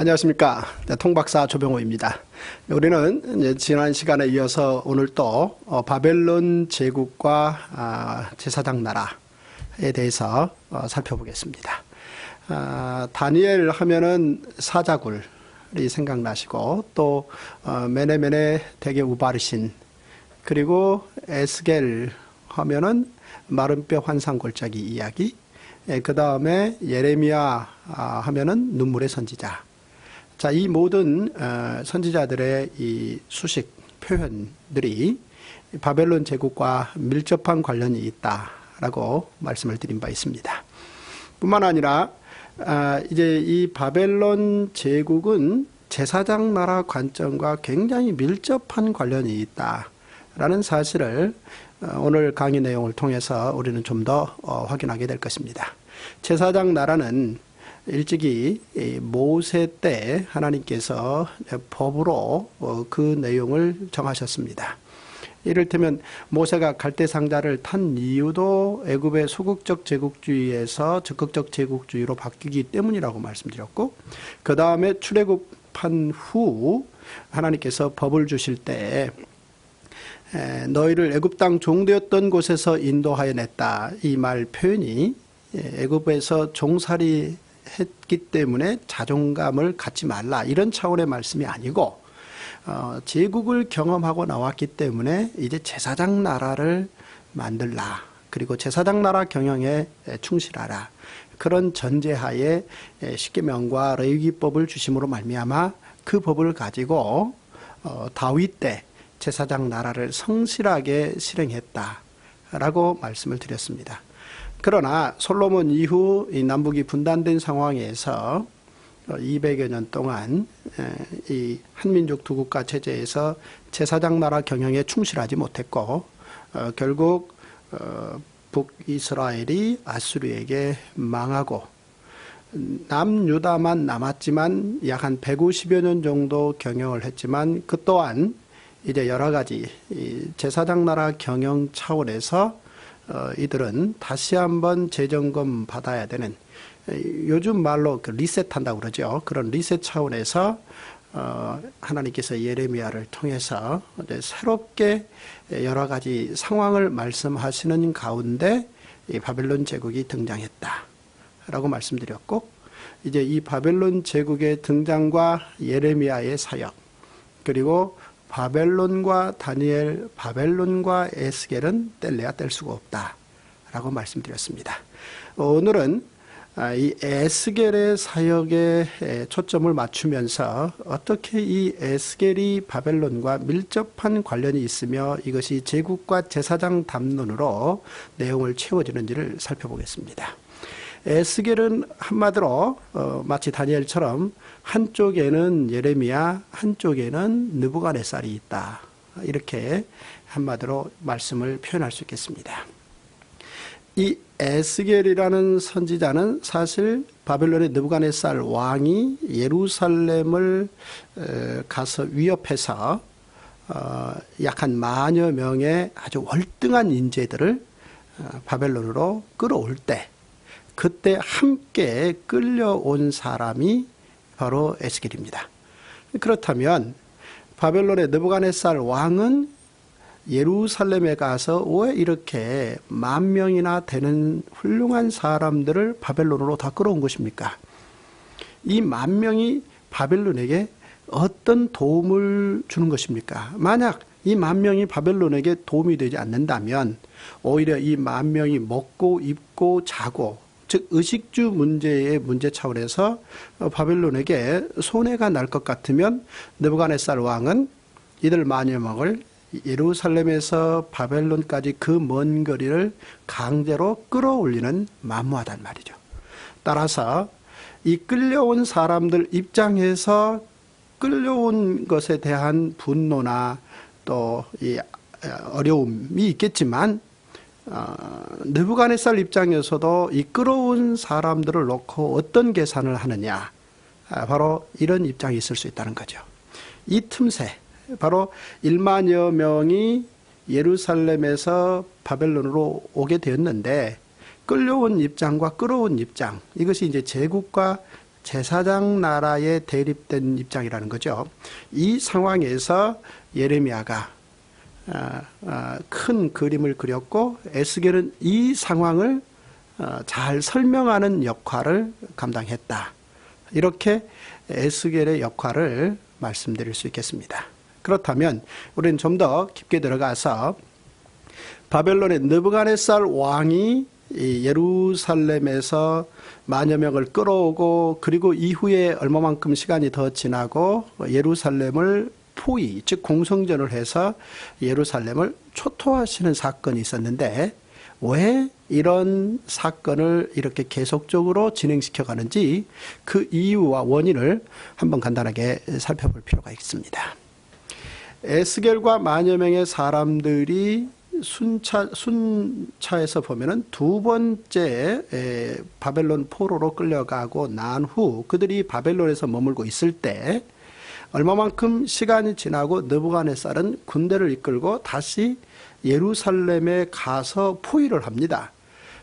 안녕하십니까. 통박사 조병호입니다. 우리는 이제 지난 시간에 이어서 오늘 또 바벨론 제국과 제사장 나라에 대해서 살펴보겠습니다. 다니엘 하면은 사자굴이 생각나시고 또 메네메네 대개 우바르신, 그리고 에스겔 하면은 마른 뼈 환상 골짜기 이야기, 그 다음에 예레미야 하면은 눈물의 선지자. 자, 이 모든 선지자들의 이 수식 표현들이 바벨론 제국과 밀접한 관련이 있다라고 말씀을 드린 바 있습니다. 뿐만 아니라 이제 이 바벨론 제국은 제사장 나라 관점과 굉장히 밀접한 관련이 있다라는 사실을 오늘 강의 내용을 통해서 우리는 좀 더 확인하게 될 것입니다. 제사장 나라는 일찍이 모세 때 하나님께서 법으로 그 내용을 정하셨습니다. 이를테면 모세가 갈대 상자를 탄 이유도 애굽의 소극적 제국주의에서 적극적 제국주의로 바뀌기 때문이라고 말씀드렸고, 그 다음에 출애굽한 후 하나님께서 법을 주실 때 너희를 애굽 땅 종되었던 곳에서 인도하여 냈다, 이 말 표현이 애굽에서 종살이 했기 때문에 자존감을 갖지 말라, 이런 차원의 말씀이 아니고 제국을 경험하고 나왔기 때문에 이제 제사장 나라를 만들라, 그리고 제사장 나라 경영에 충실하라, 그런 전제하에 십계명과 레위기법을 주심으로 말미암아 그 법을 가지고 다윗 때 제사장 나라를 성실하게 실행했다라고 말씀을 드렸습니다. 그러나 솔로몬 이후 이 남북이 분단된 상황에서 200여 년 동안 이 한민족 두 국가 체제에서 제사장 나라 경영에 충실하지 못했고, 결국 북이스라엘이 아수르에게 망하고 남유다만 남았지만 약 한 150여 년 정도 경영을 했지만, 그 또한 이제 여러 가지 제사장 나라 경영 차원에서 이들은 다시 한번 재점검 받아야 되는, 요즘 말로 그 리셋한다고 그러죠. 그런 리셋 차원에서 하나님께서 예레미야를 통해서 새롭게 여러 가지 상황을 말씀하시는 가운데 이 바벨론 제국이 등장했다라고 말씀드렸고, 이제 이 바벨론 제국의 등장과 예레미야의 사역, 그리고 바벨론과 다니엘, 바벨론과 에스겔은 뗄래야 뗄 수가 없다라고 말씀드렸습니다. 오늘은 이 에스겔의 사역에 초점을 맞추면서 어떻게 이 에스겔이 바벨론과 밀접한 관련이 있으며 이것이 제국과 제사장 담론으로 내용을 채워지는지를 살펴보겠습니다. 에스겔은 한마디로 마치 다니엘처럼 한쪽에는 예레미야, 한쪽에는 느부갓네살이 있다, 이렇게 한마디로 말씀을 표현할 수 있겠습니다. 이 에스겔이라는 선지자는 사실 바벨론의 느부갓네살 왕이 예루살렘을 가서 위협해서 약 한 10,000여 명의 아주 월등한 인재들을 바벨론으로 끌어올 때, 그때 함께 끌려온 사람이 바로 에스겔입니다. 그렇다면 바벨론의 느부갓네살 왕은 예루살렘에 가서 왜 이렇게 10,000명이나 되는 훌륭한 사람들을 바벨론으로 다 끌어온 것입니까? 이 10,000명이 바벨론에게 어떤 도움을 주는 것입니까? 만약 이 10,000명이 바벨론에게 도움이 되지 않는다면 오히려 이 10,000명이 먹고 입고 자고, 즉 의식주 문제의 문제 차원에서 바벨론에게 손해가 날 것 같으면 느부갓네살 왕은 이들 10,000여 명을 예루살렘에서 바벨론까지 그 먼 거리를 강제로 끌어올리는 만무하단 말이죠. 따라서 이 끌려온 사람들 입장에서 끌려온 것에 대한 분노나 또 이 어려움이 있겠지만, 느부갓네살 입장에서도 이 끌어온 사람들을 놓고 어떤 계산을 하느냐, 바로 이런 입장이 있을 수 있다는 거죠. 이 틈새, 바로 10,000여 명이 예루살렘에서 바벨론으로 오게 되었는데 끌려온 입장과 끌어온 입장, 이것이 이제 제국과 제사장 나라에 대립된 입장이라는 거죠. 이 상황에서 예레미야가 큰 그림을 그렸고 에스겔은 이 상황을 잘 설명하는 역할을 감당했다. 이렇게 에스겔의 역할을 말씀드릴 수 있겠습니다. 그렇다면 우리는 좀 더 깊게 들어가서 바벨론의 느부갓네살 왕이 예루살렘에서 만여 명을 끌어오고 그리고 이후에 얼마만큼 시간이 더 지나고 예루살렘을 포위, 즉 공성전을 해서 예루살렘을 초토화시키는 사건이 있었는데 왜 이런 사건을 이렇게 계속적으로 진행시켜 가는지 그 이유와 원인을 한번 간단하게 살펴볼 필요가 있습니다. 에스겔과 만여 명의 사람들이 순차에서 보면은 두 번째 바벨론 포로로 끌려가고 난 후 그들이 바벨론에서 머물고 있을 때 얼마만큼 시간이 지나고 느부갓네살은 군대를 이끌고 다시 예루살렘에 가서 포위를 합니다.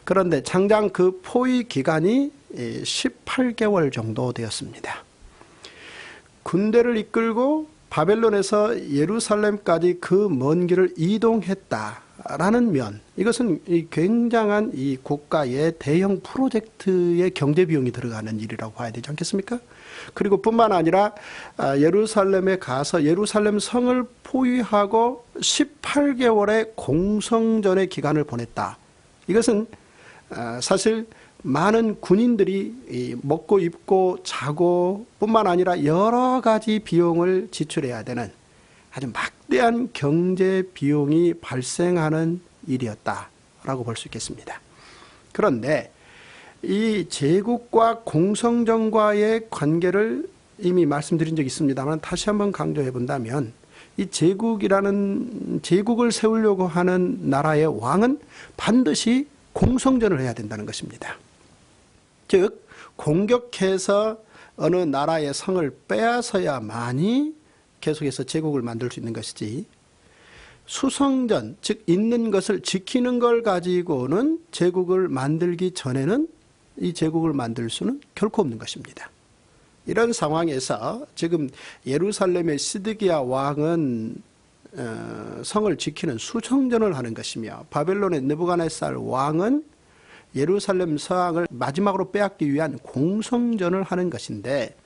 그런데 장장 그 포위 기간이 18개월 정도 되었습니다. 군대를 이끌고 바벨론에서 예루살렘까지 그 먼 길을 이동했다라는 면, 이것은 굉장한 이 국가의 대형 프로젝트의 경제 비용이 들어가는 일이라고 봐야 되지 않겠습니까? 그리고 뿐만 아니라 예루살렘에 가서 예루살렘 성을 포위하고 18개월의 공성전의 기간을 보냈다. 이것은 사실 많은 군인들이 먹고 입고 자고 뿐만 아니라 여러 가지 비용을 지출해야 되는 아주 막대한 경제 비용이 발생하는 일이었다라고 볼 수 있겠습니다. 그런데 이 제국과 공성전과의 관계를 이미 말씀드린 적이 있습니다만 다시 한번 강조해 본다면 이 제국을 세우려고 하는 나라의 왕은 반드시 공성전을 해야 된다는 것입니다. 즉 공격해서 어느 나라의 성을 빼앗아야만이 계속해서 제국을 만들 수 있는 것이지 수성전, 즉 있는 것을 지키는 걸 가지고는 제국을 만들기 전에는 이 제국을 만들 수는 결코 없는 것입니다. 이런 상황에서 지금 예루살렘의 시드기야 왕은 성을 지키는 수성전을 하는 것이며 바벨론의 느부갓네살 왕은 예루살렘 서왕을 마지막으로 빼앗기 위한 공성전을 하는 것인데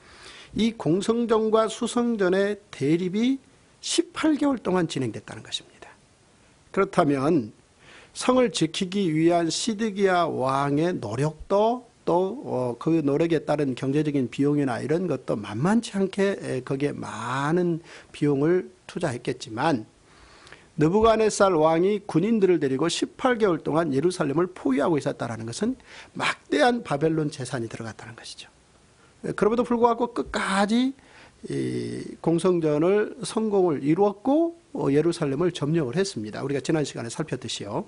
이 공성전과 수성전의 대립이 18개월 동안 진행됐다는 것입니다. 그렇다면 성을 지키기 위한 시드기야 왕의 노력도 또 그 노력에 따른 경제적인 비용이나 이런 것도 만만치 않게 거기에 많은 비용을 투자했겠지만 느부갓네살 왕이 군인들을 데리고 18개월 동안 예루살렘을 포위하고 있었다는 것은 막대한 바벨론 재산이 들어갔다는 것이죠. 그럼에도 불구하고 끝까지 공성전을 성공을 이루었고 예루살렘을 점령을 했습니다. 우리가 지난 시간에 살폈듯이요.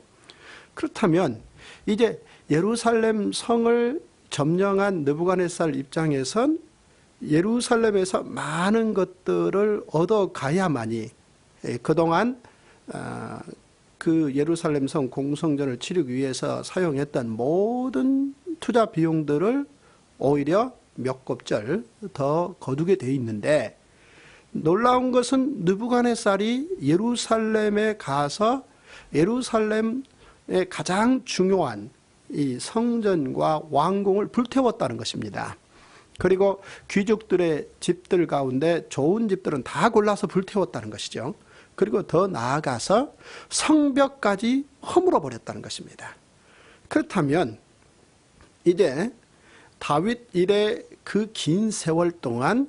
그렇다면 이제 예루살렘 성을 점령한 느부갓네살 입장에선 예루살렘에서 많은 것들을 얻어가야만이 그동안 그 예루살렘 성 공성전을 치르기 위해서 사용했던 모든 투자 비용들을 오히려 몇 곱절 더 거두게 돼 있는데 놀라운 것은 느부갓네살이 예루살렘에 가서 예루살렘의 가장 중요한 이 성전과 왕궁을 불태웠다는 것입니다. 그리고 귀족들의 집들 가운데 좋은 집들은 다 골라서 불태웠다는 것이죠. 그리고 더 나아가서 성벽까지 허물어 버렸다는 것입니다. 그렇다면 이제 다윗 이래 그 긴 세월 동안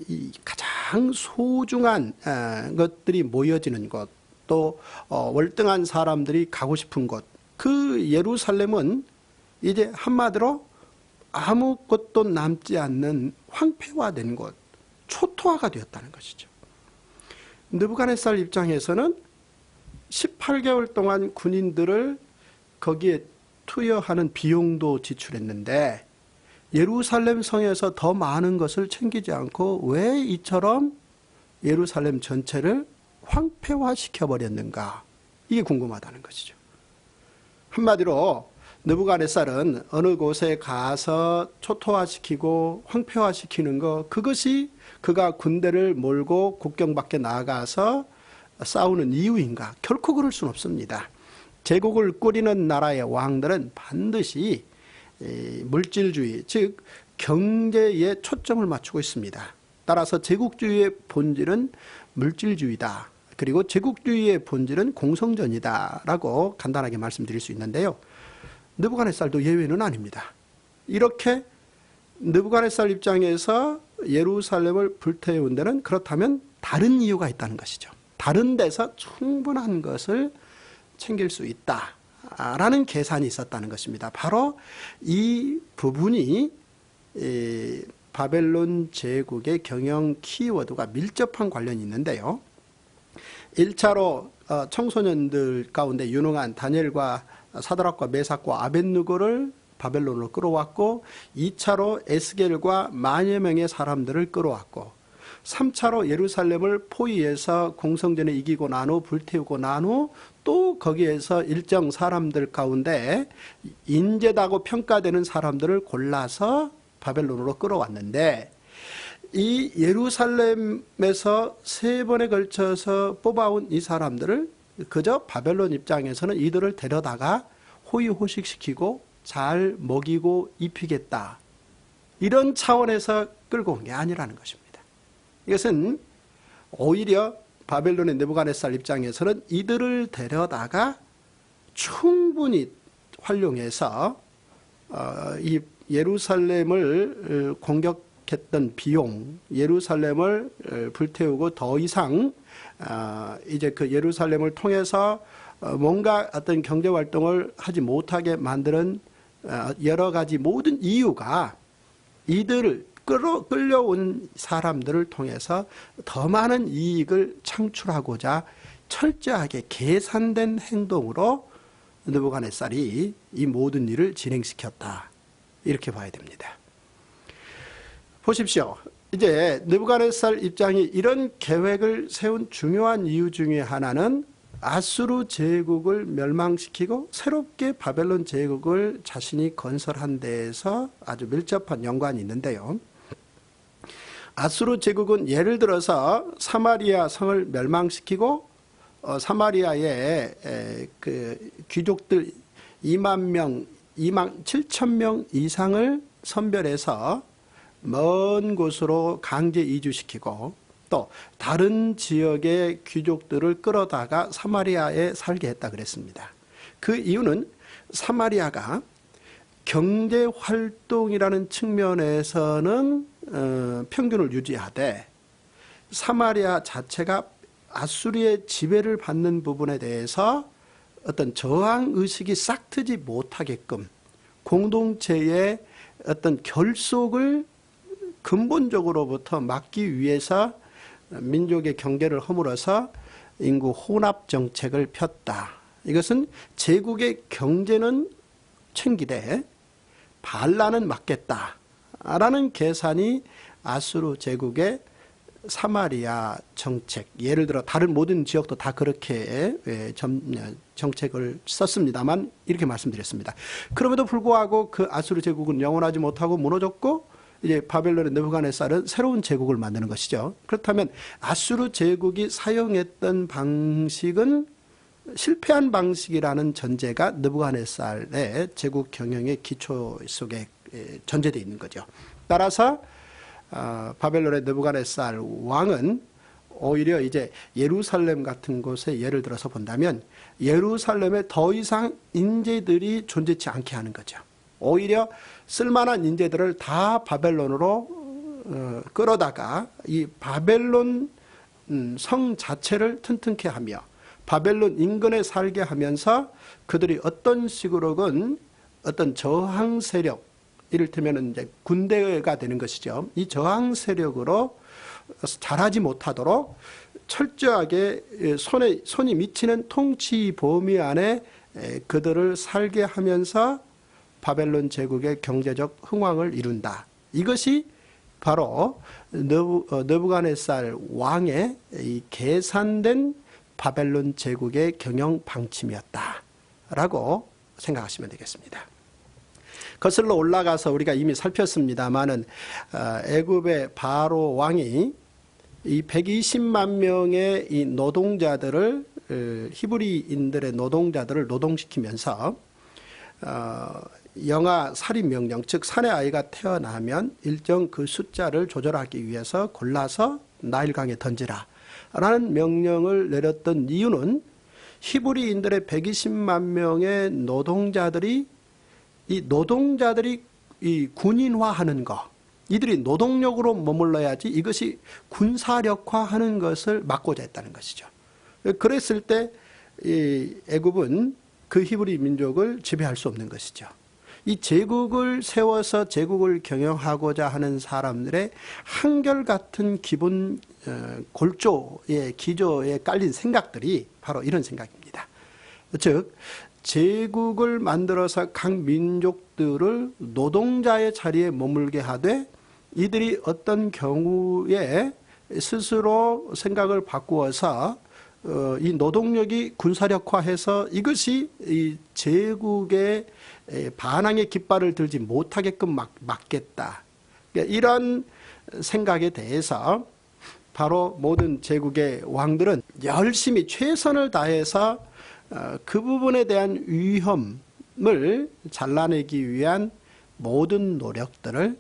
이 가장 소중한 것들이 모여지는 곳, 또 월등한 사람들이 가고 싶은 곳, 그 예루살렘은 이제 한마디로 아무것도 남지 않는 황폐화된 곳, 초토화가 되었다는 것이죠. 느부갓네살 입장에서는 18개월 동안 군인들을 거기에 투여하는 비용도 지출했는데 예루살렘 성에서 더 많은 것을 챙기지 않고 왜 이처럼 예루살렘 전체를 황폐화시켜버렸는가, 이게 궁금하다는 것이죠. 한마디로 느부갓네살은 어느 곳에 가서 초토화시키고 황폐화시키는 것, 그것이 그가 군대를 몰고 국경 밖에 나가서 싸우는 이유인가? 결코 그럴 수는 없습니다. 제국을 꾸리는 나라의 왕들은 반드시 물질주의, 즉 경제에 초점을 맞추고 있습니다. 따라서 제국주의의 본질은 물질주의다. 그리고 제국주의의 본질은 공성전이다 라고 간단하게 말씀드릴 수 있는데요. 느부갓네살도 예외는 아닙니다. 이렇게 느부갓네살 입장에서 예루살렘을 불태운 데는 그렇다면 다른 이유가 있다는 것이죠. 다른 데서 충분한 것을 챙길 수 있다라는 계산이 있었다는 것입니다. 바로 이 부분이 바벨론 제국의 경영 키워드가 밀접한 관련이 있는데요. 1차로 청소년들 가운데 유능한 다니엘과 사드락과 메삭과 아벳느고를 바벨론으로 끌어왔고, 2차로 에스겔과 만여 명의 사람들을 끌어왔고, 3차로 예루살렘을 포위해서 공성전에 이기고 난 후 불태우고 난 후 또 거기에서 일정 사람들 가운데 인재다고 평가되는 사람들을 골라서 바벨론으로 끌어왔는데, 이 예루살렘에서 3번에 걸쳐서 뽑아온 이 사람들을 그저 바벨론 입장에서는 이들을 데려다가 호의호식시키고 잘 먹이고 입히겠다, 이런 차원에서 끌고 온 게 아니라는 것입니다. 이것은 오히려 바벨론의 느부갓네살 입장에서는 이들을 데려다가 충분히 활용해서 이 예루살렘을 공격했던 비용, 예루살렘을 불태우고 더 이상 이제 그 예루살렘을 통해서 뭔가 어떤 경제 활동을 하지 못하게 만드는 여러 가지 모든 이유가 이들을 끌려온 사람들을 통해서 더 많은 이익을 창출하고자 철저하게 계산된 행동으로 느부갓네살이 이 모든 일을 진행시켰다, 이렇게 봐야 됩니다. 보십시오. 이제 느부갓네살 입장이 이런 계획을 세운 중요한 이유 중에 하나는 아수르 제국을 멸망시키고 새롭게 바벨론 제국을 자신이 건설한 데에서 아주 밀접한 연관이 있는데요. 아수르 제국은 예를 들어서 사마리아 성을 멸망시키고 사마리아의 그 귀족들 2만 7천 명 이상을 선별해서 먼 곳으로 강제 이주시키고, 또 다른 지역의 귀족들을 끌어다가 사마리아에 살게 했다 그랬습니다. 그 이유는 사마리아가 경제활동이라는 측면에서는 평균을 유지하되 사마리아 자체가 아수르의 지배를 받는 부분에 대해서 어떤 저항의식이 싹트지 못하게끔 공동체의 어떤 결속을 근본적으로부터 막기 위해서 민족의 경계를 허물어서 인구 혼합 정책을 폈다. 이것은 제국의 경제는 챙기되 반란은 막겠다라는 계산이 아수르 제국의 사마리아 정책, 예를 들어 다른 모든 지역도 다 그렇게 정책을 썼습니다만 이렇게 말씀드렸습니다. 그럼에도 불구하고 그 아수르 제국은 영원하지 못하고 무너졌고, 이제 바벨론의 느부갓네살은 새로운 제국을 만드는 것이죠. 그렇다면 아수르 제국이 사용했던 방식은 실패한 방식이라는 전제가 느부갓네살의 제국 경영의 기초 속에 전제되어 있는 거죠. 따라서 바벨론의 느부갓네살 왕은 오히려 이제 예루살렘 같은 곳에 예를 들어서 본다면 예루살렘에 더 이상 인재들이 존재치 않게 하는 거죠. 오히려 쓸만한 인재들을 다 바벨론으로 끌어다가 이 바벨론 성 자체를 튼튼케 하며 바벨론 인근에 살게 하면서 그들이 어떤 식으로건 어떤 저항 세력, 이를테면 이제 군대가 되는 것이죠. 이 저항 세력으로 잘하지 못하도록 철저하게 손이 미치는 통치 범위 안에 그들을 살게 하면서 바벨론 제국의 경제적 흥왕을 이룬다. 이것이 바로 느부갓네살 왕의 이 계산된 바벨론 제국의 경영 방침이었다라고 생각하시면 되겠습니다. 거슬러 올라가서 우리가 이미 살폈습니다마는 애굽의 바로 왕이 이 120만 명의 이 노동자들을 히브리인들의 노동자들을 노동시키면서 영아 살인 명령, 즉 사내 아이가 태어나면 일정 그 숫자를 조절하기 위해서 골라서 나일강에 던지라 라는 명령을 내렸던 이유는 히브리인들의 120만 명의 노동자들이 이 군인화하는 거, 이들이 노동력으로 머물러야지 이것이 군사력화하는 것을 막고자 했다는 것이죠. 그랬을 때 이 애굽은 그 히브리 민족을 지배할 수 없는 것이죠. 이 제국을 세워서 제국을 경영하고자 하는 사람들의 한결같은 기본 골조의 기조에 깔린 생각들이 바로 이런 생각입니다. 즉 제국을 만들어서 각 민족들을 노동자의 자리에 머물게 하되 이들이 어떤 경우에 스스로 생각을 바꾸어서 이 노동력이 군사력화해서 이것이 이 제국의 반항의 깃발을 들지 못하게끔 막겠다. 이런 생각에 대해서 바로 모든 제국의 왕들은 열심히 최선을 다해서 그 부분에 대한 위험을 잘라내기 위한 모든 노력들을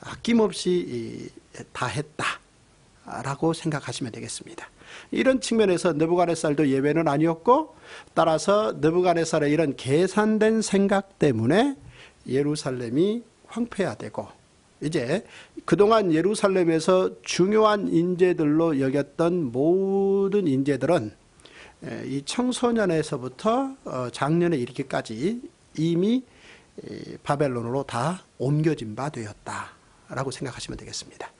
아낌없이 다했다라고 생각하시면 되겠습니다. 이런 측면에서 느부갓네살도 예외는 아니었고, 따라서 느부갓네살의 이런 계산된 생각 때문에 예루살렘이 황폐화되고, 이제 그동안 예루살렘에서 중요한 인재들로 여겼던 모든 인재들은 이 청소년에서부터 장년에 이르기까지 이미 바벨론으로 다 옮겨진 바 되었다라고 생각하시면 되겠습니다.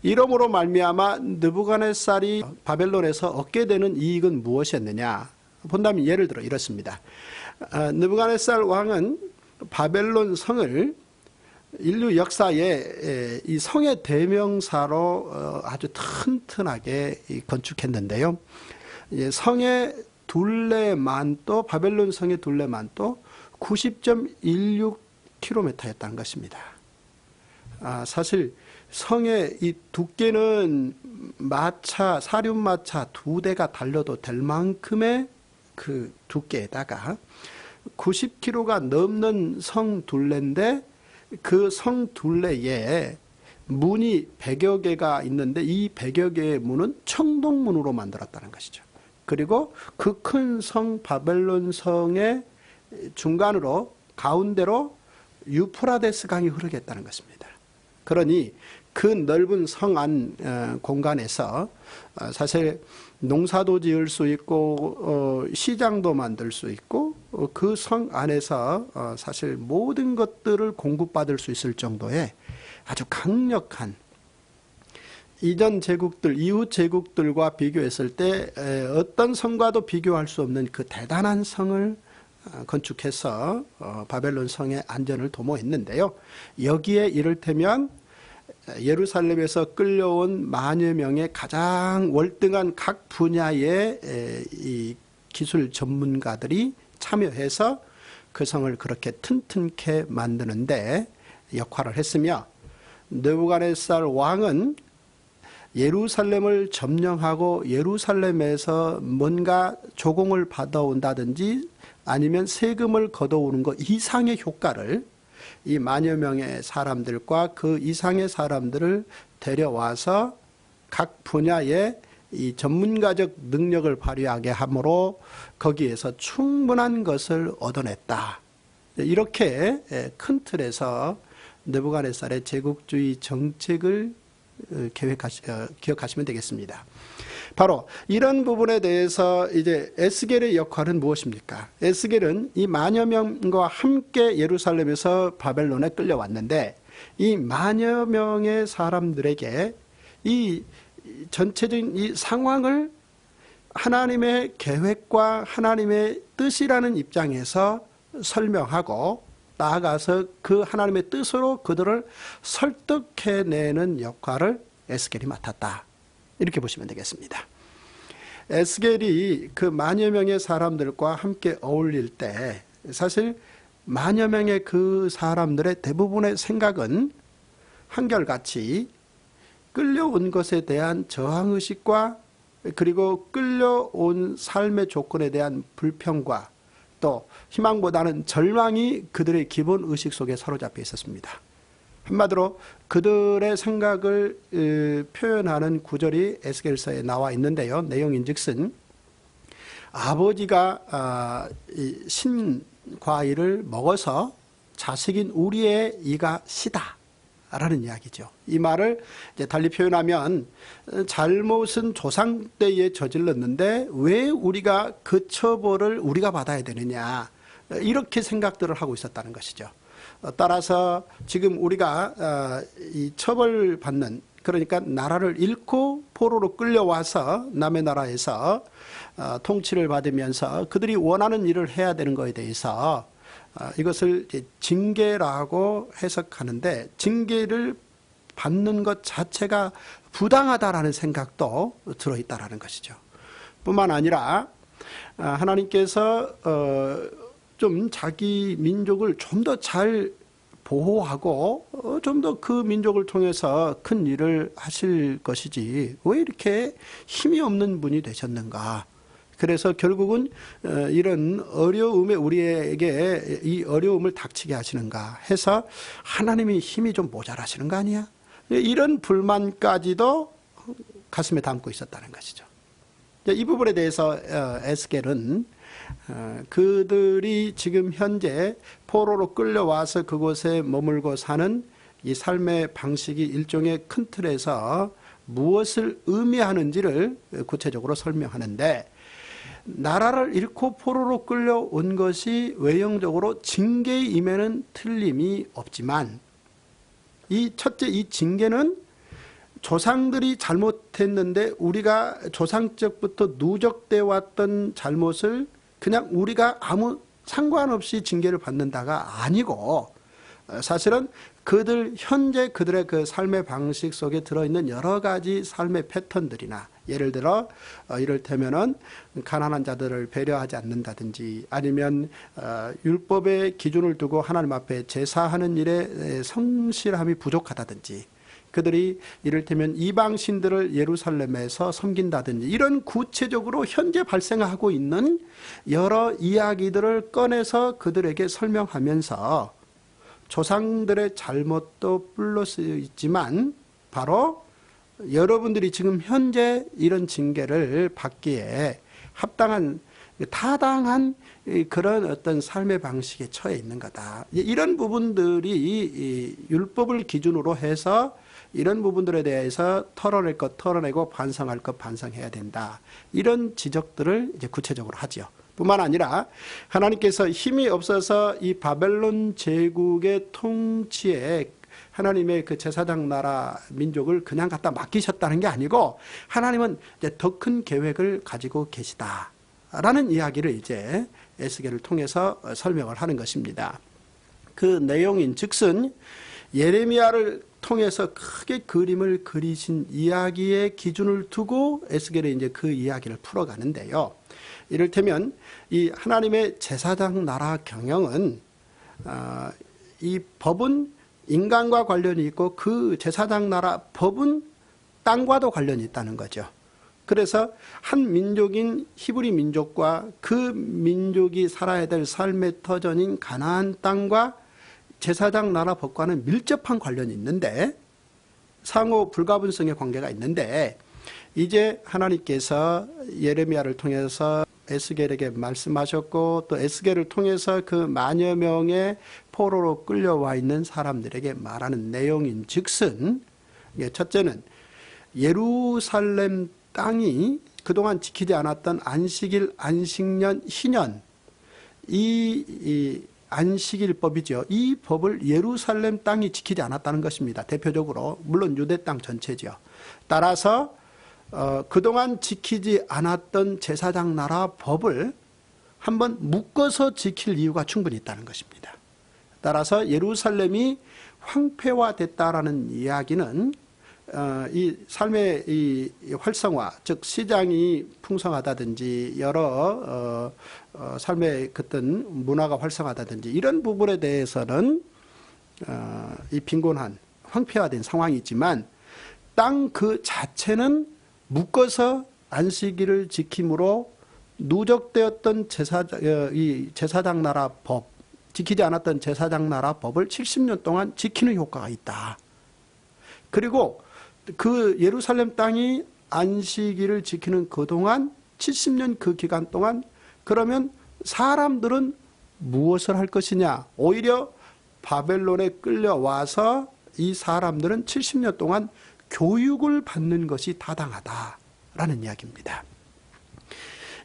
이러므로 말미암아 느부갓네살이 바벨론에서 얻게 되는 이익은 무엇이었느냐 본다면 예를 들어 이렇습니다. 느부갓네살 왕은 바벨론 성을 인류 역사에 이 성의 대명사로 아주 튼튼하게 건축했는데요. 성의 둘레만도, 바벨론 성의 둘레만도 90.16km였다는 것입니다. 사실 성의 이 두께는 사륜마차 2대가 달려도 될 만큼의 그 두께에다가 90km가 넘는 성 둘레인데, 그 성 둘레에 문이 100여 개가 있는데 이 100여 개의 문은 청동문으로 만들었다는 것이죠. 그리고 그 큰 성 바벨론 성의 중간으로, 가운데로 유프라데스 강이 흐르겠다는 것입니다. 그러니 그 넓은 성 안 공간에서 사실 농사도 지을 수 있고 시장도 만들 수 있고 그 성 안에서 사실 모든 것들을 공급받을 수 있을 정도의 아주 강력한, 이전 제국들, 이후 제국들과 비교했을 때 어떤 성과도 비교할 수 없는 그 대단한 성을 건축해서 바벨론 성의 안전을 도모했는데요. 여기에 이를테면 예루살렘에서 끌려온 만여 명의 가장 월등한 각 분야의 이 기술 전문가들이 참여해서 그 성을 그렇게 튼튼케 만드는데 역할을 했으며, 느부갓네살 왕은 예루살렘을 점령하고 예루살렘에서 뭔가 조공을 받아온다든지 아니면 세금을 걷어오는 것 이상의 효과를 이 만여 명의 사람들과 그 이상의 사람들을 데려와서 각 분야의 이 전문가적 능력을 발휘하게 함으로 거기에서 충분한 것을 얻어냈다. 이렇게 큰 틀에서 느부갓네살의 제국주의 정책을 기억하시면 되겠습니다. 바로 이런 부분에 대해서 이제 에스겔의 역할은 무엇입니까? 에스겔은 이 만여 명과 함께 예루살렘에서 바벨론에 끌려왔는데, 이 만여 명의 사람들에게 이 전체적인 이 상황을 하나님의 계획과 하나님의 뜻이라는 입장에서 설명하고, 나아가서 그 하나님의 뜻으로 그들을 설득해내는 역할을 에스겔이 맡았다. 이렇게 보시면 되겠습니다. 에스겔이 그 만여 명의 사람들과 함께 어울릴 때 사실 만여 명의 그 사람들의 대부분의 생각은 한결같이 끌려온 것에 대한 저항의식과 그리고 끌려온 삶의 조건에 대한 불평과 또 희망보다는 절망이 그들의 기본 의식 속에 사로잡혀 있었습니다. 한마디로 그들의 생각을 표현하는 구절이 에스겔서에 나와 있는데요. 내용인즉슨 아버지가 신과일을 먹어서 자식인 우리의 이가 시다 라는 이야기죠. 이 말을 이제 달리 표현하면 잘못은 조상 때에 저질렀는데 왜 우리가 그 처벌을 우리가 받아야 되느냐, 이렇게 생각들을 하고 있었다는 것이죠. 따라서 지금 우리가 이 처벌받는, 그러니까 나라를 잃고 포로로 끌려와서 남의 나라에서 통치를 받으면서 그들이 원하는 일을 해야 되는 것에 대해서 이것을 징계라고 해석하는데, 징계를 받는 것 자체가 부당하다라는 생각도 들어있다라는 것이죠. 뿐만 아니라 하나님께서 좀 자기 민족을 좀 더 잘 보호하고 좀 더 그 민족을 통해서 큰 일을 하실 것이지 왜 이렇게 힘이 없는 분이 되셨는가. 그래서 결국은 이런 어려움에 우리에게 이 어려움을 닥치게 하시는가 해서 하나님이 힘이 좀 모자라시는 거 아니야? 이런 불만까지도 가슴에 담고 있었다는 것이죠. 이 부분에 대해서 에스겔은 그들이 지금 현재 포로로 끌려와서 그곳에 머물고 사는 이 삶의 방식이 일종의 큰 틀에서 무엇을 의미하는지를 구체적으로 설명하는데, 나라를 잃고 포로로 끌려온 것이 외형적으로 징계의 임에는 틀림이 없지만, 이 첫째, 이 징계는 조상들이 잘못했는데 우리가 조상적부터 누적되어 왔던 잘못을 그냥 우리가 아무 상관없이 징계를 받는다가 아니고, 사실은 그들 현재 그들의 그 삶의 방식 속에 들어있는 여러 가지 삶의 패턴들이나, 예를 들어 이를테면은 가난한 자들을 배려하지 않는다든지, 아니면 율법의 기준을 두고 하나님 앞에 제사하는 일에 성실함이 부족하다든지, 그들이 이를테면 이방신들을 예루살렘에서 섬긴다든지, 이런 구체적으로 현재 발생하고 있는 여러 이야기들을 꺼내서 그들에게 설명하면서 조상들의 잘못도 뿔로 쓰여 있지만 바로 여러분들이 지금 현재 이런 징계를 받기에 합당한, 타당한 그런 어떤 삶의 방식에 처해 있는 거다. 이런 부분들이 율법을 기준으로 해서 이런 부분들에 대해서 털어낼 것 털어내고 반성할 것 반성해야 된다. 이런 지적들을 이제 구체적으로 하죠. 뿐만 아니라 하나님께서 힘이 없어서 이 바벨론 제국의 통치에 하나님의 그 제사장 나라 민족을 그냥 갖다 맡기셨다는 게 아니고, 하나님은 이제 더 큰 계획을 가지고 계시다라는 이야기를 이제 에스겔을 통해서 설명을 하는 것입니다. 그 내용인 즉슨 예레미야를 통해서 크게 그림을 그리신 이야기의 기준을 두고 에스겔이 이제 그 이야기를 풀어가는데요. 이를테면 이 하나님의 제사장 나라 경영은 이 법은 인간과 관련이 있고 그 제사장 나라 법은 땅과도 관련이 있다는 거죠. 그래서 한 민족인 히브리 민족과 그 민족이 살아야 될 삶의 터전인 가나안 땅과 제사장 나라 법과는 밀접한 관련이 있는데, 상호 불가분성의 관계가 있는데, 이제 하나님께서 예레미야를 통해서 에스겔에게 말씀하셨고, 또 에스겔을 통해서 그 만여 명의 포로로 끌려와 있는 사람들에게 말하는 내용인 즉슨, 첫째는 예루살렘 땅이 그동안 지키지 않았던 안식일, 안식년, 희년, 이 안식일법이죠. 이 법을 예루살렘 땅이 지키지 않았다는 것입니다. 대표적으로 물론 유대 땅 전체죠. 따라서 그동안 지키지 않았던 제사장 나라 법을 한번 묶어서 지킬 이유가 충분히 있다는 것입니다. 따라서 예루살렘이 황폐화됐다라는 이야기는 이 삶의 이 활성화, 즉 시장이 풍성하다든지 여러 삶의 어떤 문화가 활성화다든지 이런 부분에 대해서는 이 빈곤한 황폐화된 상황이지만 땅 그 자체는 묶어서 안식일을 지킴으로 누적되었던 제사장 나라 법, 지키지 않았던 제사장 나라 법을 70년 동안 지키는 효과가 있다. 그리고 그 예루살렘 땅이 안식일을 지키는 그동안 70년 그 기간 동안 그러면 사람들은 무엇을 할 것이냐? 오히려 바벨론에 끌려와서 이 사람들은 70년 동안 교육을 받는 것이 타당하다라는 이야기입니다.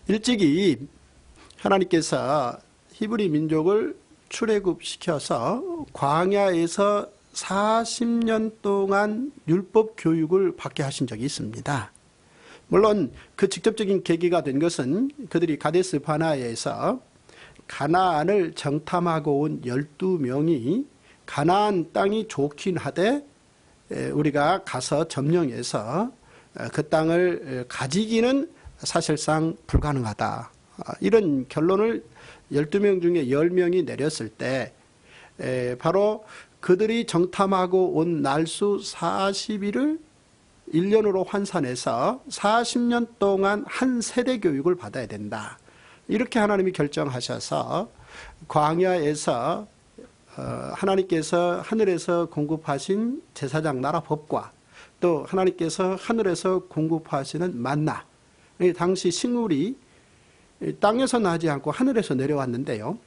일찍이 하나님께서 히브리 민족을 출애굽시켜서 광야에서 40년 동안 율법 교육을 받게 하신 적이 있습니다. 물론 그 직접적인 계기가 된 것은 그들이 가데스 바네아에서 가나안을 정탐하고 온 12명이 가나안 땅이 좋긴 하되 우리가 가서 점령해서 그 땅을 가지기는 사실상 불가능하다. 이런 결론을 12명 중에 10명이 내렸을 때 바로 그들이 정탐하고 온 날수 40일을 1년으로 환산해서 40년 동안 한 세대 교육을 받아야 된다. 이렇게 하나님이 결정하셔서 광야에서 하나님께서 하늘에서 공급하신 제사장 나라 법과 또 하나님께서 하늘에서 공급하시는 만나, 당시 식물이 땅에서 나지 않고 하늘에서 내려왔는데요.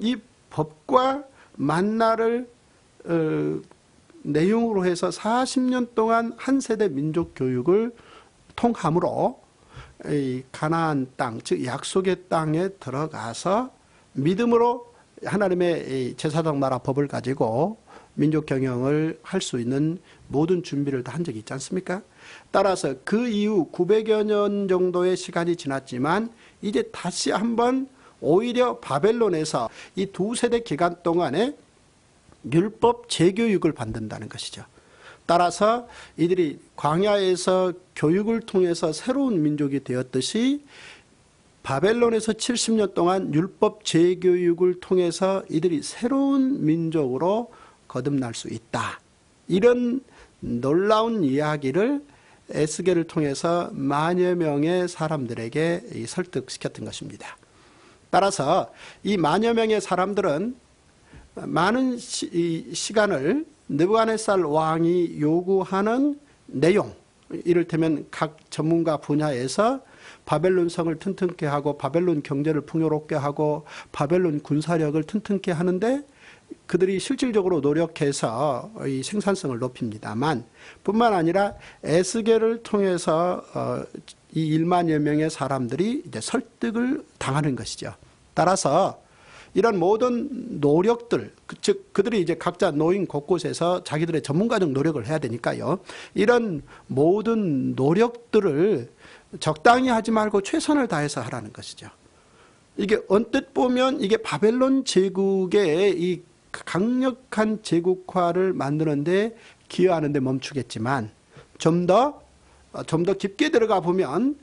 이 법과 만나를 내용으로 해서 40년 동안 한 세대 민족 교육을 통함으로 이 가나안 땅, 즉 약속의 땅에 들어가서 믿음으로 하나님의 제사장 나라 법을 가지고 민족 경영을 할 수 있는 모든 준비를 다 한 적이 있지 않습니까? 따라서 그 이후 900여 년 정도의 시간이 지났지만 이제 다시 한번 오히려 바벨론에서 이 두 세대 기간 동안에 율법 재교육을 받는다는 것이죠. 따라서 이들이 광야에서 교육을 통해서 새로운 민족이 되었듯이 바벨론에서 70년 동안 율법 재교육을 통해서 이들이 새로운 민족으로 거듭날 수 있다. 이런 놀라운 이야기를 에스겔을 통해서 만여 명의 사람들에게 설득시켰던 것입니다. 따라서 이 만여 명의 사람들은 많은 시간을 느부갓네살 왕이 요구하는 내용, 이를테면 각 전문가 분야에서 바벨론 성을 튼튼케 하고 바벨론 경제를 풍요롭게 하고 바벨론 군사력을 튼튼케 하는데 그들이 실질적으로 노력해서 이 생산성을 높입니다만 뿐만 아니라 에스겔을 통해서 이 1만여 명의 사람들이 이제 설득을 당하는 것이죠. 따라서 이런 모든 노력들, 즉 그들이 이제 각자 노인 곳곳에서 자기들의 전문가적 노력을 해야 되니까요. 이런 모든 노력들을 적당히 하지 말고 최선을 다해서 하라는 것이죠. 이게 언뜻 보면 이게 바벨론 제국의 이 강력한 제국화를 만드는데 기여하는데 멈추겠지만 좀 더 깊게 들어가 보면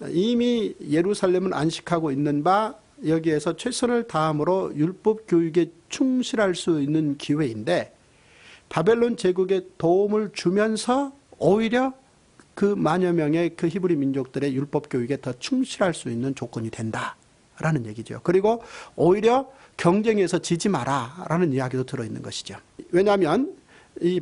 이미 예루살렘은 안식하고 있는 바 여기에서 최선을 다함으로 율법 교육에 충실할 수 있는 기회인데 바벨론 제국에 도움을 주면서 오히려 그 만여 명의 그 히브리 민족들의 율법 교육에 더 충실할 수 있는 조건이 된다라는 얘기죠. 그리고 오히려 경쟁에서 지지 마라라는 이야기도 들어있는 것이죠. 왜냐하면 이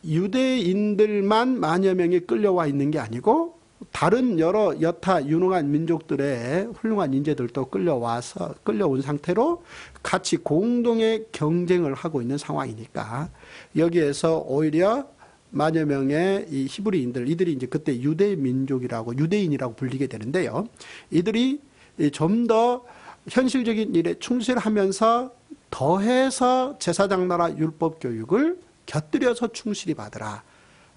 유대인들만 만여 명이 끌려와 있는 게 아니고 다른 여러 여타 유능한 민족들의 훌륭한 인재들도 끌려온 상태로 같이 공동의 경쟁을 하고 있는 상황이니까 여기에서 오히려 만여 명의 이 히브리인들, 이들이 이제 그때 유대인이라고 불리게 되는데요. 이들이 좀 더 현실적인 일에 충실하면서 더해서 제사장 나라 율법 교육을 곁들여서 충실히 받으라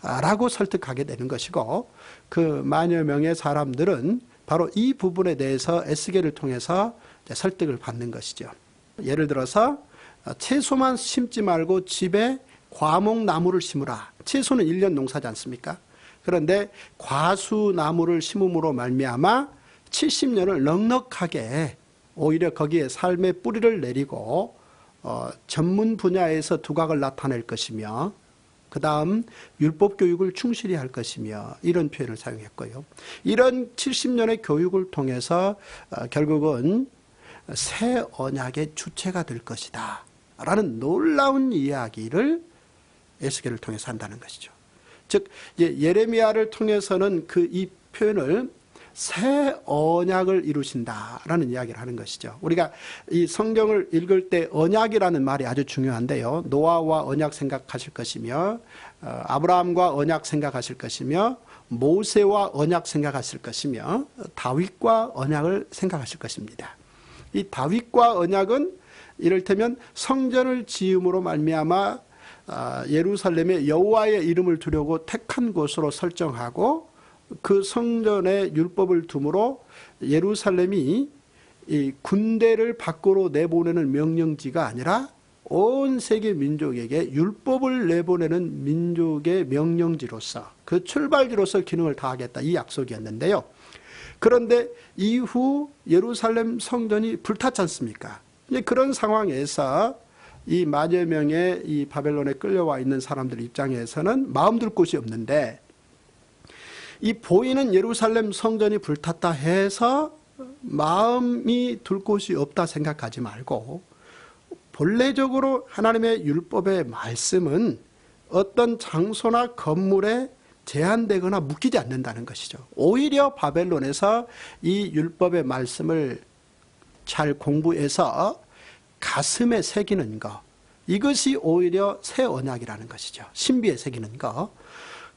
라고 설득하게 되는 것이고 그 만여 명의 사람들은 바로 이 부분에 대해서 에스겔을 통해서 설득을 받는 것이죠. 예를 들어서 채소만 심지 말고 집에 과목나무를 심으라. 채소는 1년 농사지 않습니까? 그런데 과수나무를 심음으로 말미암아 70년을 넉넉하게 오히려 거기에 삶의 뿌리를 내리고 전문 분야에서 두각을 나타낼 것이며 그 다음 율법 교육을 충실히 할 것이며 이런 표현을 사용했고요. 이런 70년의 교육을 통해서 결국은 새 언약의 주체가 될 것이다 라는 놀라운 이야기를 에스겔을 통해서 한다는 것이죠. 즉 예레미야를 통해서는 이 표현을 새 언약을 이루신다라는 이야기를 하는 것이죠. 우리가 이 성경을 읽을 때 언약이라는 말이 아주 중요한데요. 노아와 언약 생각하실 것이며 아브라함과 언약 생각하실 것이며 모세와 언약 생각하실 것이며 다윗과 언약을 생각하실 것입니다. 이 다윗과 언약은 이를테면 성전을 지음으로 말미암아 예루살렘에 여호와의 이름을 두려고 택한 곳으로 설정하고 그 성전에 율법을 둠으로 예루살렘이 이 군대를 밖으로 내보내는 명령지가 아니라 온 세계 민족에게 율법을 내보내는 민족의 명령지로서 그 출발지로서 기능을 다하겠다 이 약속이었는데요. 그런데 이후 예루살렘 성전이 불탔지 않습니까? 그런 상황에서 이 만여 명의 이 바벨론에 끌려와 있는 사람들 입장에서는 마음 둘 곳이 없는데 이 보이는 예루살렘 성전이 불탔다 해서 마음이 둘 곳이 없다 생각하지 말고 본래적으로 하나님의 율법의 말씀은 어떤 장소나 건물에 제한되거나 묶이지 않는다는 것이죠. 오히려 바벨론에서 이 율법의 말씀을 잘 공부해서 가슴에 새기는 것, 이것이 오히려 새 언약이라는 것이죠. 신비에 새기는 것.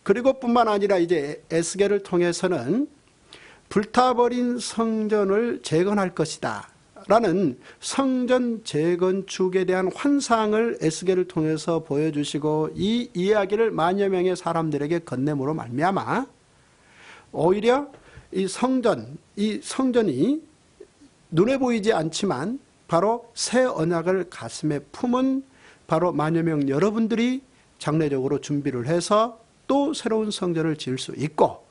그리고 뿐만 아니라 이제 에스겔을 통해서는 불타버린 성전을 재건할 것이다 라는 성전 재건축에 대한 환상을 에스겔을 통해서 보여주시고 이 이야기를 만여 명의 사람들에게 건네므로 말미암아 오히려 이 성전이 눈에 보이지 않지만 바로 새 언약을 가슴에 품은 바로 만여 명 여러분들이 장래적으로 준비를 해서 또 새로운 성전을 지을 수 있고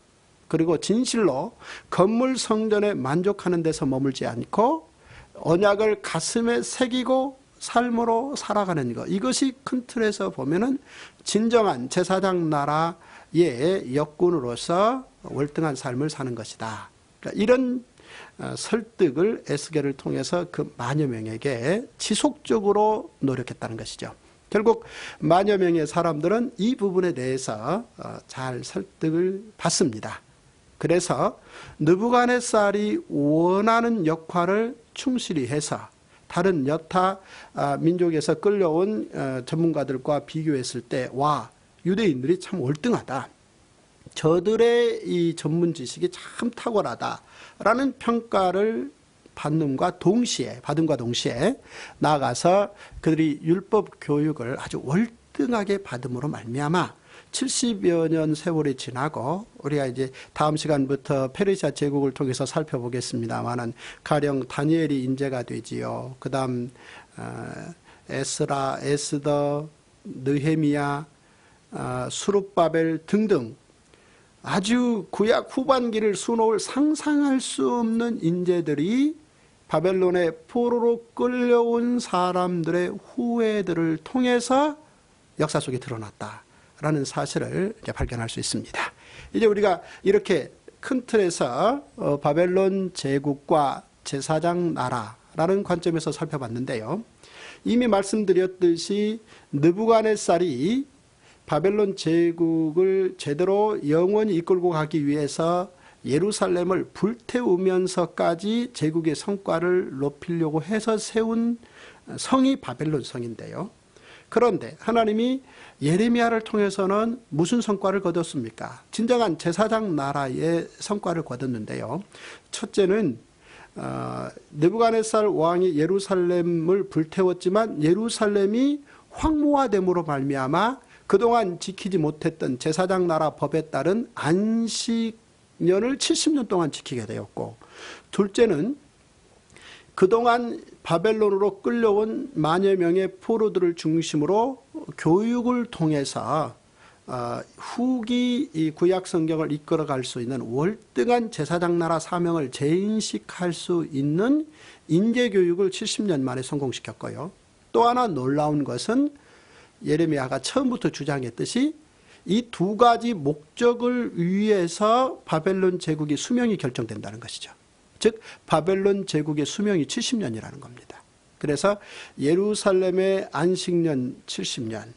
그리고 진실로 건물 성전에 만족하는 데서 머물지 않고 언약을 가슴에 새기고 삶으로 살아가는 것, 이것이 큰 틀에서 보면은 진정한 제사장 나라의 역군으로서 월등한 삶을 사는 것이다. 그러니까 이런 설득을 에스겔을 통해서 그 만여 명에게 지속적으로 노력했다는 것이죠. 결국 만여 명의 사람들은 이 부분에 대해서 잘 설득을 받습니다. 그래서 느부갓네살이 원하는 역할을 충실히 해서 다른 여타 민족에서 끌려온 전문가들과 비교했을 때 와, 유대인들이 참 월등하다. 저들의 이 전문 지식이 참 탁월하다라는 평가를 받음과 동시에 나아가서 그들이 율법 교육을 아주 월등하게 받음으로 말미암아 70여 년 세월이 지나고 우리가 이제 다음 시간부터 페르시아 제국을 통해서 살펴보겠습니다만은 가령 다니엘이 인재가 되지요. 그다음 에스라, 에스더, 느헤미야, 수룹바벨 등등 아주 구약 후반기를 수놓을 상상할 수 없는 인재들이 바벨론의 포로로 끌려온 사람들의 후예들을 통해서 역사 속에 드러났다라는 사실을 이제 발견할 수 있습니다. 이제 우리가 이렇게 큰 틀에서 바벨론 제국과 제사장 나라라는 관점에서 살펴봤는데요. 이미 말씀드렸듯이 느부갓네살이 바벨론 제국을 제대로 영원히 이끌고 가기 위해서 예루살렘을 불태우면서까지 제국의 성과를 높이려고 해서 세운 성이 바벨론 성인데요. 그런데 하나님이 예레미야를 통해서는 무슨 성과를 거뒀습니까? 진정한 제사장 나라의 성과를 거뒀는데요. 첫째는 느부갓네살 왕이 예루살렘을 불태웠지만 예루살렘이 황무화됨으로 말미암아 그동안 지키지 못했던 제사장 나라 법에 따른 안식년을 70년 동안 지키게 되었고, 둘째는 그동안 바벨론으로 끌려온 만여 명의 포로들을 중심으로 교육을 통해서 후기 이 구약 성경을 이끌어갈 수 있는 월등한 제사장 나라 사명을 재인식할 수 있는 인재교육을 70년 만에 성공시켰고요. 또 하나 놀라운 것은 예레미야가 처음부터 주장했듯이 이 두 가지 목적을 위해서 바벨론 제국의 수명이 결정된다는 것이죠. 즉 바벨론 제국의 수명이 70년이라는 겁니다. 그래서 예루살렘의 안식년 70년,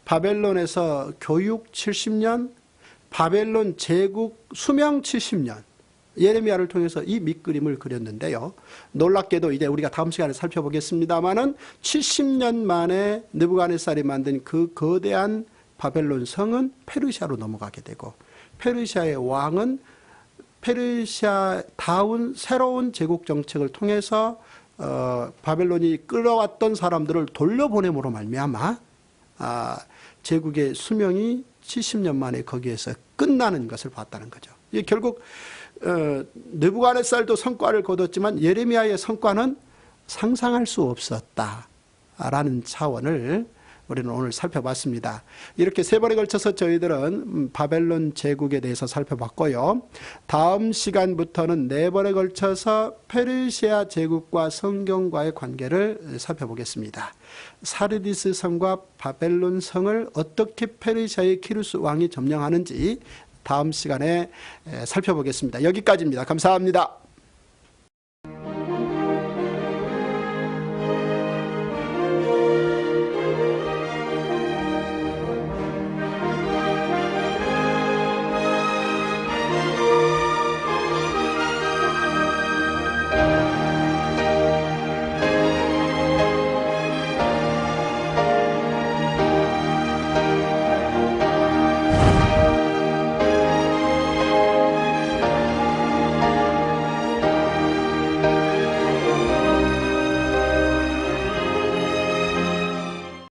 바벨론에서 교육 70년, 바벨론 제국 수명 70년, 예레미야를 통해서 이 밑그림을 그렸는데요. 놀랍게도 이제 우리가 다음 시간에 살펴보겠습니다마는 70년 만에 느부갓네살이 만든 그 거대한 바벨론 성은 페르시아로 넘어가게 되고, 페르시아의 왕은 페르시아다운 새로운 제국 정책을 통해서 바벨론이 끌어왔던 사람들을 돌려보냄으로 말미암아 제국의 수명이 70년 만에 거기에서 끝나는 것을 봤다는 거죠. 이게 결국 느부갓네살도 성과를 거뒀지만 예레미야의 성과는 상상할 수 없었다라는 차원을 우리는 오늘 살펴봤습니다. 이렇게 세 번에 걸쳐서 저희들은 바벨론 제국에 대해서 살펴봤고요. 다음 시간부터는 네 번에 걸쳐서 페르시아 제국과 성경과의 관계를 살펴보겠습니다. 사르디스 성과 바벨론 성을 어떻게 페르시아의 키루스 왕이 점령하는지 다음 시간에 살펴보겠습니다. 여기까지입니다. 감사합니다.